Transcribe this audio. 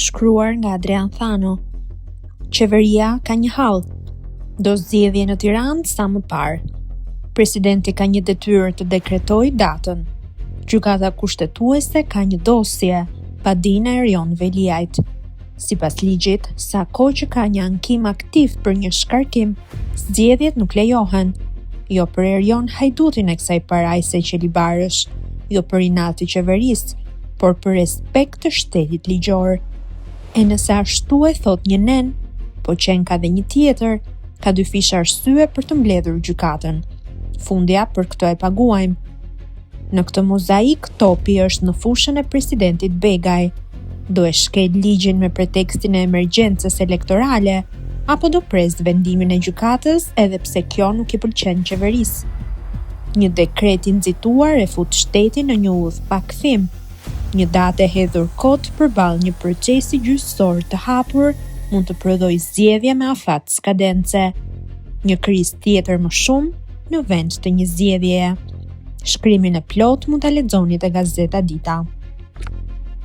Shkruar nga Adrian Thano. Qeveria ka një hall. Do zgjedhje në Tiranë sa më parë. Presidenti ka një detyrë të dekretojë datën. Gjykata kushtetuese ka një dosje, Padina Erion Veliajt. Sipas ligjit, sa kohë që ka një ankim aktiv për një shkarkim, zgjedhjet nuk lejohen. Jo për Erion Hajdutin e kësaj parajse qelibarësh, jo për inati qeverisë, por për respekt të shtetit ligjor. E nëse ashtu e thot një nen, po qenë ka dhe një tjetër, ka dy fisha arsye për të mbledhur gjykatën. Fundja për këto e paguajmë. Në këtë mozaik, topi është në fushën e presidentit Begaj. Do e shkel ligjin me pretekstin e emergjencës elektorale, apo do pres vendimin e gjykatës edhe pse kjo nuk i pëlqen qeverisë. Një dekret i nxituar e fut shtetin në një udhë pa kthim. Një datë e hedhur kot përballë një procesi gjyqësor të hapur mund të prodhojë zgjedhje me afat skadence. Një krizë tjetër më shumë në vend të një zgjedhjeje. Shkrimin e plot mund ta lexoni te Gazeta Dita.